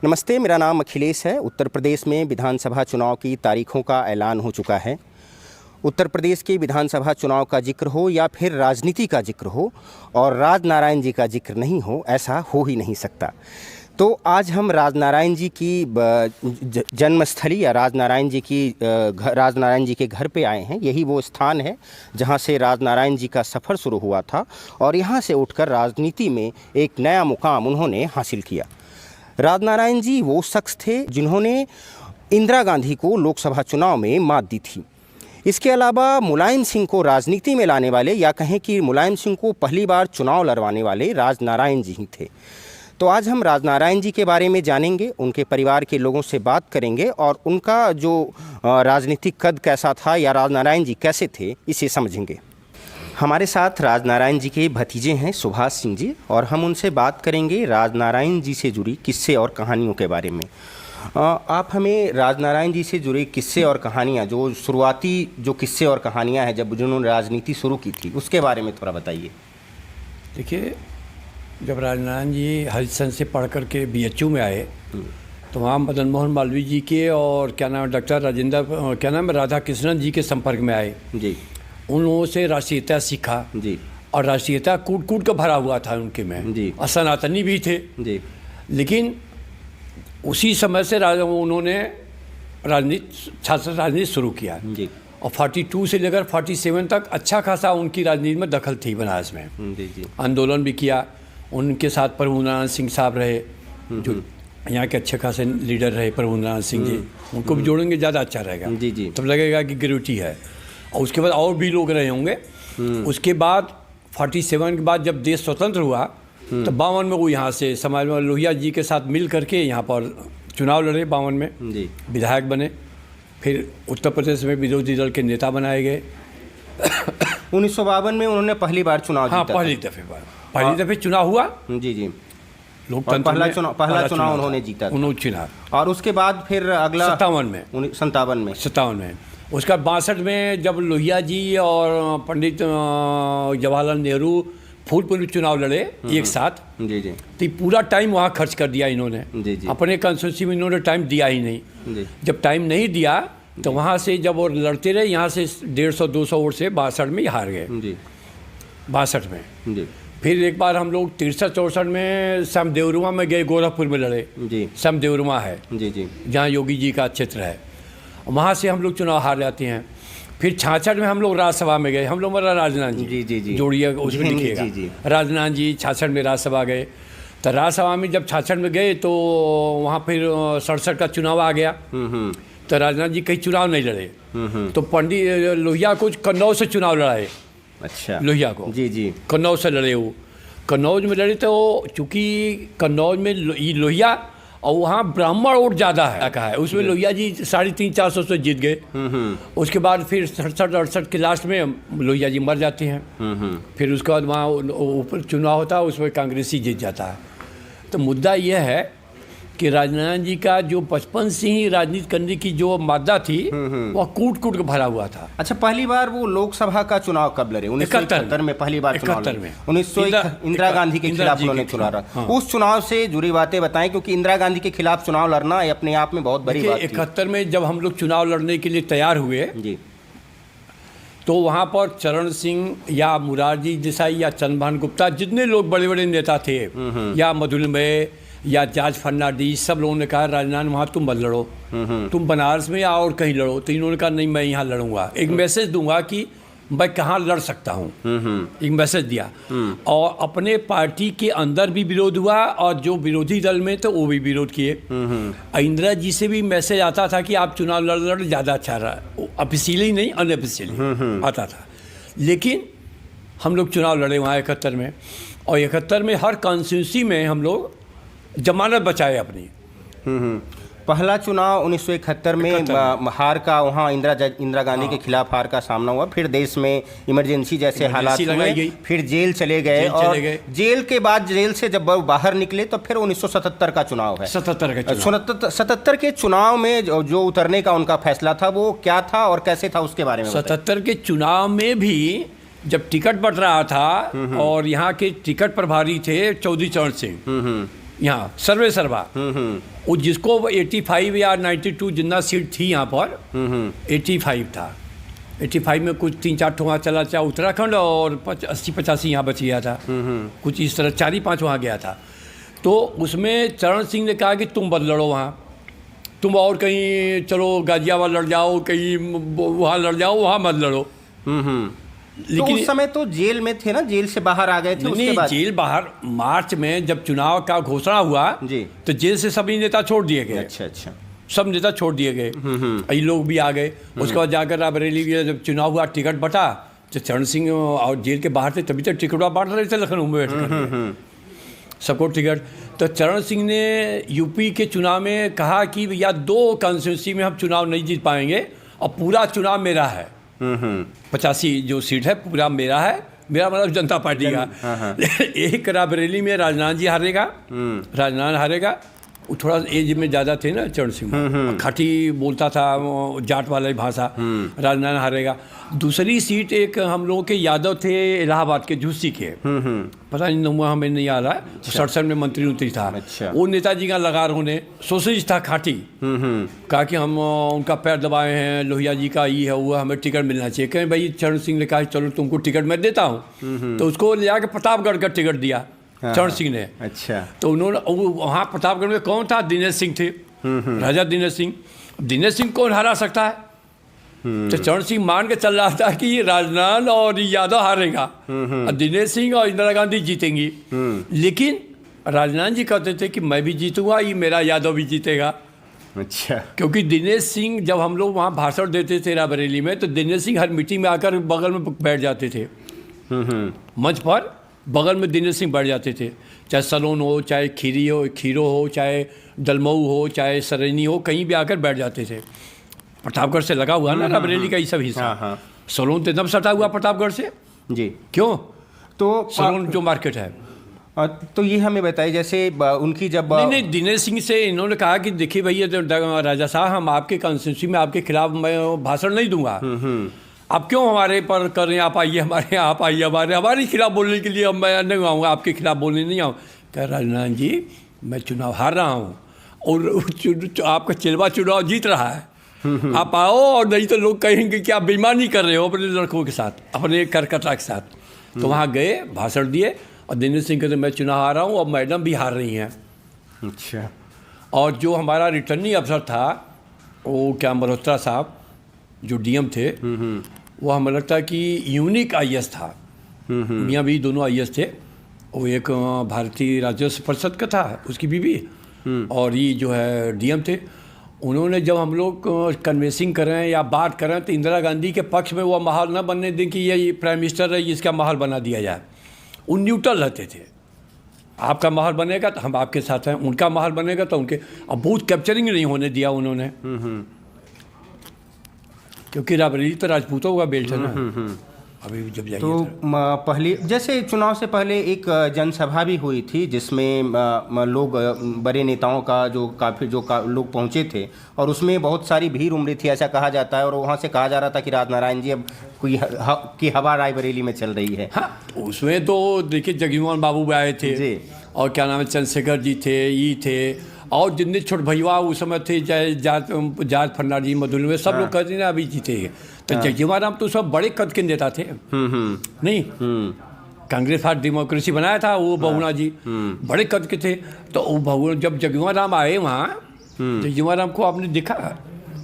नमस्ते, मेरा नाम अखिलेश है। उत्तर प्रदेश में विधानसभा चुनाव की तारीखों का ऐलान हो चुका है। उत्तर प्रदेश के विधानसभा चुनाव का जिक्र हो या फिर राजनीति का जिक्र हो और राजनारायण जी का जिक्र नहीं हो, ऐसा हो ही नहीं सकता। तो आज हम राजनारायण जी की जन्मस्थली या राजनारायण जी के घर पे आए हैं। यही वो स्थान है जहां से राजनारायण जी का सफ़र शुरू हुआ था और यहां से उठकर राजनीति में एक नया मुकाम उन्होंने हासिल किया। राजनारायण जी वो शख्स थे जिन्होंने इंदिरा गांधी को लोकसभा चुनाव में मात दी थी। इसके अलावा मुलायम सिंह को राजनीति में लाने वाले, या कहें कि मुलायम सिंह को पहली बार चुनाव लड़वाने वाले राजनारायण जी ही थे। तो आज हम राजनारायण जी के बारे में जानेंगे, उनके परिवार के लोगों से बात करेंगे और उनका जो राजनीतिक कद कैसा था या राजनारायण जी कैसे थे, इसे समझेंगे। हमारे साथ राजनारायण जी के भतीजे हैं सुभाष सिंह जी, और हम उनसे बात करेंगे राजनारायण जी से जुड़ी किस्से और कहानियों के बारे में। आप हमें राजनारायण जी से जुड़े किस्से और कहानियाँ, जो शुरुआती जो किस्से और कहानियाँ हैं जब जिन्होंने राजनीति शुरू की थी, उसके बारे में थोड़ा बताइए। देखिए, जब राजनारायण जी हरिसन से पढ़ कर के BHU में आए तो वहाँ मदन मोहन मालवीय जी के और डॉक्टर राधा कृष्णन जी के संपर्क में आए जी। उन लोगों से राष्ट्रीयता सीखा जी, और राष्ट्रीयता कूट कूट का भरा हुआ था उनके में जी, और सनातनी भी थे जी। लेकिन उसी समय से उन्होंने छात्र राजनीति शुरू किया जी, और 42 से लेकर 47 तक अच्छा खासा उनकी राजनीति में दखल थी बनारस में जी जी। आंदोलन भी किया। उनके साथ प्रभुनारायण सिंह साहब रहे, जो यहाँ के अच्छे खासे लीडर रहे। प्रभुनारायण सिंह जी, उनको भी जोड़ेंगे ज़्यादा अच्छा रहेगा जी जी, तब लगेगा कि ग्रेविटी है। और उसके बाद और भी लोग रहे होंगे। उसके बाद 47 के बाद जब देश स्वतंत्र हुआ तो 52 में वो यहाँ से समाज में लोहिया जी के साथ मिल करके यहाँ पर चुनाव लड़े। 52 में विधायक बने, फिर उत्तर प्रदेश में विरोधी दल के नेता बनाए गए। 1952 में उन्होंने पहली बार चुनाव जीता। हाँ, पहली दफ़े चुनाव हुआ जी जी। लोकतंत्र पहला चुनाव उन्होंने जीता, उन्होंने चुना। और उसके बाद फिर अगला 57 में उसका 62 में जब लोहिया जी और पंडित जवाहरलाल नेहरू फूलपुर में चुनाव लड़े एक साथ जी जी, तो पूरा टाइम वहाँ खर्च कर दिया इन्होंने जी जी। अपने कंस्टिट्यूंसी में इन्होंने टाइम दिया ही नहीं जी। जब टाइम नहीं दिया तो वहाँ से जब वो लड़ते रहे, यहाँ से 150-200 वोट से 62 में हार गए जी, 62 में जी। फिर एक बार हम लोग 63-64 में समदेवरुमा में गए, गोरखपुर में लड़े जी। समदेवरुमा है जी जी, जहाँ योगी जी का क्षेत्र है। वहाँ से हम लोग चुनाव हार जाते हैं। फिर 66 में हम लोग राज्यसभा में गए। हम लोग हमारा राजनारायण जी जी जी जोड़िए, उसमें लिखिएगा राजनारायण जी 66 में राज्यसभा गए। तो राज्यसभा में जब 66 में गए तो वहाँ फिर 67 का चुनाव आ गया। तो राजनारायण जी कहीं चुनाव नहीं लड़े, तो पंडित लोहिया को कन्नौज से चुनाव लड़ाए। अच्छा, लोहिया को जी जी कन्नौज से लड़े। वो कन्नौज में लड़े तो चूँकि कन्नौज में लोहिया और वहाँ ब्राह्मण वोट ज़्यादा है कहा है, उसमें लोहिया जी 350-400 से जीत गए। उसके बाद फिर 67-68 के लास्ट में लोहिया जी मर जाते हैं। फिर उसके बाद वहाँ ऊपर चुनाव होता है, उसमें कांग्रेसी जीत जाता है। तो मुद्दा यह है कि राजनारायण जी का जो बचपन से ही राजनीति करने की जो मादा थी वह कूट कूट के भरा हुआ था। अच्छा, पहली बार वो लोकसभा का चुनाव कब लड़े? 1971 में पहली बार चुनाव लड़े। 1971 इंदिरा गांधी के खिलाफ उन्होंने चुनाव लड़ा। उस चुनाव से जुड़ी बातें बताएं, क्योंकि इंदिरा गांधी के खिलाफ चुनाव लड़ना अपने आप में बहुत बड़ी बात थी। 71 में जब हम लोग चुनाव लड़ने के लिए तैयार हुए जी, तो वहाँ पर चरण सिंह या मुरारजी देसाई या चंद्रभान गुप्ता, जितने लोग बड़े बड़े नेता थे, या मधुलिमय या जॉर्ज फर्नांडीज, सब लोगों ने कहा राजनारायण वहाँ तुम मत लड़ो, तुम बनारस में या और कहीं लड़ो। तो इन्होंने कहा नहीं, मैं यहाँ लड़ूंगा, एक मैसेज दूंगा कि मैं कहाँ लड़ सकता हूँ। एक मैसेज दिया, और अपने पार्टी के अंदर भी विरोध हुआ और जो विरोधी दल में तो वो भी विरोध किए। इंदिरा जी से भी मैसेज आता था कि आप चुनाव लड़ ज़्यादा अच्छा रहा, ऑफिशियली नहीं अनऑफिशियली आता था। लेकिन हम लोग चुनाव लड़े वहाँ 71 में, और 71 में हर कॉन्स्टिट्यूंसी में हम लोग जमानत बचाए अपनी। पहला चुनाव 1971 में हार का, वहाँ इंदिरा गांधी के खिलाफ हार का सामना हुआ। फिर देश में इमरजेंसी जैसे हालात हुए, फिर जेल चले गए, और जेल के बाद जेल से जब बाहर निकले तो फिर 1977 का चुनाव है। 77 के चुनाव में जो उतरने का उनका फैसला था वो क्या था और कैसे था, उसके बारे में। 77 के चुनाव में भी जब टिकट बट रहा था और यहाँ के टिकट प्रभारी थे चौधरी चरण सिंह, यहाँ सर्वे सर्वा, वो जिसको 85 या 92 जितना सीट थी यहाँ पर, 85 था। 85 में कुछ 3-4 ठो वहाँ चला चाहे उत्तराखंड, और 80-85 यहाँ बच गया था, कुछ इस तरह 4-5 वहाँ गया था। तो उसमें चरण सिंह ने कहा कि तुम बद लड़ो वहाँ, तुम और कहीं चलो गाजियाबाद लड़ जाओ, कहीं वहाँ लड़ जाओ, वहाँ मत लड़ो। लेकिन तो उस समय तो जेल में थे ना, जेल से बाहर आ गए थे? उसके बाद जेल बाहर, मार्च में जब चुनाव का घोषणा हुआ जी, तो जेल से सभी नेता छोड़ दिए गए। अच्छा, सब नेता छोड़ दिए गए, ये लोग भी आ गए। उसके बाद जाकर रायबरेली जब चुनाव हुआ, टिकट बटा, तो चरण सिंह और जेल के बाहर थे, तभी तक टिकट बांट रहे थे लखनऊ में बैठ कर सबको टिकट। तो चरण सिंह ने यूपी के चुनाव में कहा कि भैया 2 कॉन्स्टिट्यूंसी में हम चुनाव नहीं जीत पाएंगे, और पूरा चुनाव मेरा है, 85 जो सीट है पूरा मेरा है, मेरा मतलब जनता पार्टी का। एक रायबरेली में राजनाथ जी हारेगा, राजनाथ हारेगा, वो थोड़ा एज में ज़्यादा थे ना चरण सिंह, खाटी बोलता था, जाट वाला भाषा, राजनाथ हारेगा। दूसरी सीट एक हम लोगों के यादव थे इलाहाबाद के, झूसी के, पता नहीं हुआ, हमें नहीं आ रहा है, 67 में मंत्री था। अच्छा। वो नेताजी का लगा उन्हें, सोशलिस्ट था, खाटी, कहा कि हम उनका पैर दबाए हैं, लोहिया जी का ये है वो, हमें टिकट मिलना चाहिए। कहें भाई चरण सिंह ने कहा चलो तुमको टिकट मैं देता हूँ, तो उसको ले जाकर प्रतापगढ़ का टिकट दिया चरण सिंह ने। अच्छा। तो उन्होंने वहाँ प्रतापगढ़ में कौन था? दिनेश सिंह थे, राजा दिनेश सिंह। दिनेश सिंह कौन हरा सकता है? तो चरण सिंह मान के चल रहा था कि ये राजनाथ और यादव हारेगा, और दिनेश सिंह और इंदिरा गांधी जीतेंगी। लेकिन राजनाथ जी कहते थे कि मैं भी जीतूंगा, ये मेरा यादव भी जीतेगा। अच्छा। क्योंकि दिनेश सिंह जब हम लोग वहाँ भाषण देते थे रायबरेली में, तो दिनेश सिंह हर मीटिंग में आकर बगल में बैठ जाते थे, मंच पर बगल में दिनेश सिंह बैठ जाते थे, चाहे सलोन हो, चाहे खीरो हो, चाहे दलमऊ हो, चाहे सरैनी हो, कहीं भी आकर बैठ जाते थे। प्रतापगढ़ से लगा हुआ ना रायबरेली का ये सब हिस्सा। सलोन तो एकदम सटा हुआ प्रतापगढ़ से जी। क्यों? तो सलोन जो मार्केट है। तो ये हमें बताइए, जैसे उनकी जब नहीं, दिनेश सिंह से इन्होंने कहा कि देखिए भैया राजा साहब, हम आपके कॉन्स्टिट्यूंसी में आपके खिलाफ मैं भाषण नहीं दूंगा, आप क्यों हमारे पर कर रहे हैं? आप आइए हमारे, आप आइए हमारे खिलाफ बोलने के लिए, मैं नहीं आऊँगा, आपके खिलाफ बोलने नहीं आऊँ। कह राजनाथ जी मैं चुनाव हार रहा हूँ, और आपका चिलवा चुनाव जीत रहा है, आप आओ, और नहीं तो लोग कहेंगे कि आप बेईमानी कर रहे हो अपने लड़कों के साथ, अपने करकटा के साथ। तो वहाँ गए, भाषण दिए, और दिनेश सिंह कहते मैं चुनाव हार रहा हूँ, और मैडम भी हार रही हैं। अच्छा। और जो हमारा रिटर्निंग अफसर था, वो क्या मल्होत्रा साहब जो डीएम थे, वो हमें लगता है कि यूनिक आईएएस था, मियाँ भी दोनों आईएएस थे। वो एक भारतीय राजस्व परिषद का था, उसकी बीवी, और ये जो है डीएम थे। उन्होंने जब हम लोग कन्वेंसिंग करें या बात करें, तो इंदिरा गांधी के पक्ष में वो माहौल न बनने दें कि ये प्राइम मिनिस्टर है, इसका माहौल बना दिया जाए। वो न्यूट्रल रहते थे, आपका माहौल बनेगा तो हम आपके साथ हैं, उनका माहौल बनेगा तो उनके। अब बहुत कैप्चरिंग नहीं होने दिया उन्होंने, क्योंकि रायबरेली तो राजपूतों का बेल्ट है ना। अभी जब जाइए तो पहले, जैसे चुनाव से पहले एक जनसभा भी हुई थी, जिसमें लोग, बड़े नेताओं का काफ़ी लोग पहुंचे थे, और उसमें बहुत सारी भीड़ उमड़ी थी, ऐसा कहा जाता है। और वहाँ से कहा जा रहा था कि राजनारायण जी अब कोई की हवा रायबरेली में चल रही है। हाँ, उसमें तो देखिए जगजीवन बाबू भी आए थे जी, और क्या नाम है, चंद्रशेखर जी थे, ये थे, और जितने छोट भैया उस समय थे, चाहे जात फन्ना जी, मधुल में, सब लोग कहते हैं अभी जीते। तो जगजीवन राम तो सब बड़े कद के नेता थे, नहीं कांग्रेस पार्टी डेमोक्रेसी बनाया था वो बहुगुणा जी, बड़े कद के थे। तो वो बहुगुणा जब जगजीवन राम आए वहाँ, जगजीवन राम को आपने देखा,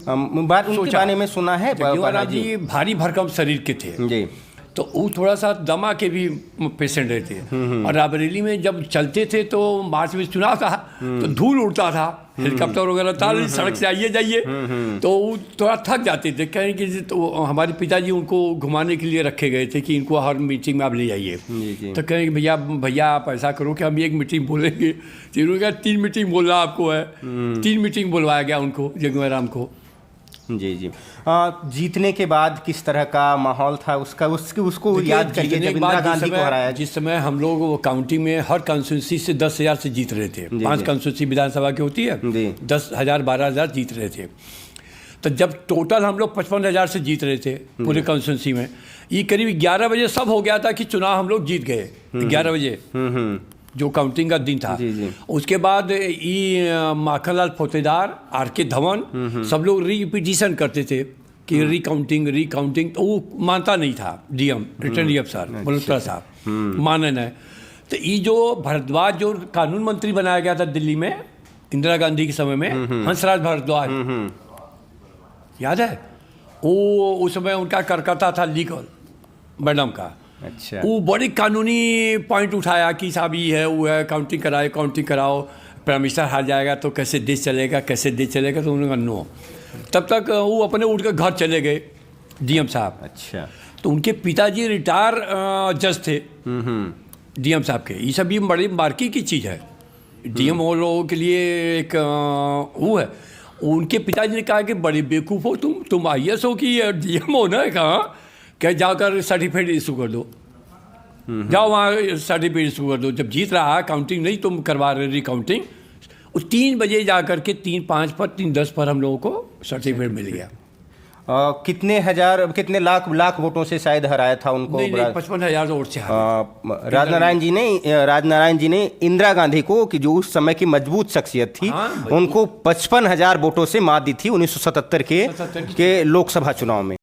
बात उनके बारे में सुना है? जगजीवन राम जी भारी भरकम शरीर के थे जी, तो वो थोड़ा सा दमा के भी पेशेंट रहते हैं। और रायबरेली में जब चलते थे तो मार्च में चुनाव था, तो धूल उड़ता था, हेलीकॉप्टर वगैरह था, सड़क से आइए जाइए, तो वो थोड़ा थक जाते थे। कहें कि तो हमारे पिताजी उनको घुमाने के लिए रखे गए थे कि इनको हर मीटिंग में आप ले जाइए। तो कहें कि भैया आप ऐसा करो कि हम एक मीटिंग बोलेंगे, तो इन्होंने कहा 3 मीटिंग बोलना आपको है। 3 मीटिंग बोलवाया गया उनको, जगजीवन राम को। जी जी। जीतने के बाद किस तरह का माहौल था उसको याद करिए, जब इंदिरा गांधी को हराया। जिस समय हम लोग काउंटी में हर कॉन्स्टिट्यूंसी से 10,000 से जीत रहे थे, 5 कॉन्स्टिट्यूंसी विधानसभा की होती है, 10,000 12,000 जीत रहे थे। तो जब टोटल हम लोग 55,000 से जीत रहे थे पूरे कॉन्स्टिट्यूंसी में, ये करीब 11 बजे सब हो गया था कि चुनाव हम लोग जीत गए। 11 बजे जो काउंटिंग का दिन था। जी। उसके बाद माखनलाल फौतेदार, आर के धवन, सब लोग रिपीटिशन करते थे कि रिकाउंटिंग, तो वो मानता नहीं था डीएम, रिटर्निंग अफसर मल्होत्रा साहब माने नहीं। तो ये जो भारद्वाज जो कानून मंत्री बनाया गया था दिल्ली में इंदिरा गांधी के समय में, हंसराज भारद्वाज, याद है? वो उस समय उनका करकता था लीगल मैडम का। अच्छा। वो बड़ी कानूनी पॉइंट उठाया कि साहब ये है वो है, काउंटिंग कराओ, प्राइम मिनिस्टर हार जाएगा तो कैसे देश चलेगा, तो उन्होंने कहा नो। तब तक वो अपने उठ कर घर चले गए डीएम साहब। अच्छा। तो उनके पिताजी रिटायर जज थे डीएम साहब के। ये सब भी बड़ी मार्की की चीज़ है, डीएम वो लोगों के लिए एक वो है। उनके पिताजी ने कहा कि बड़े बेवकूफ़ हो तुम IAS हो कि डीएम हो ना, कहा क्या जाकर सर्टिफिकेट इशू कर दो, जाओ वहाँ सर्टिफिकेट इशू कर दो। जब जीत रहा है काउंटिंग नहीं तुम करवा रहे रिकाउंटिंग, उस 3 बजे जा कर के 3-5 पर 3-10 पर हम लोगों को सर्टिफिकेट मिल गया। कितने लाख वोटों से शायद हराया था उनको? 55,000 वोट से राजनारायण जी ने इंदिरा गांधी को, कि जो उस समय की मजबूत शख्सियत थी, उनको 55,000 वोटों से मात दी थी 1977 के लोकसभा चुनाव में।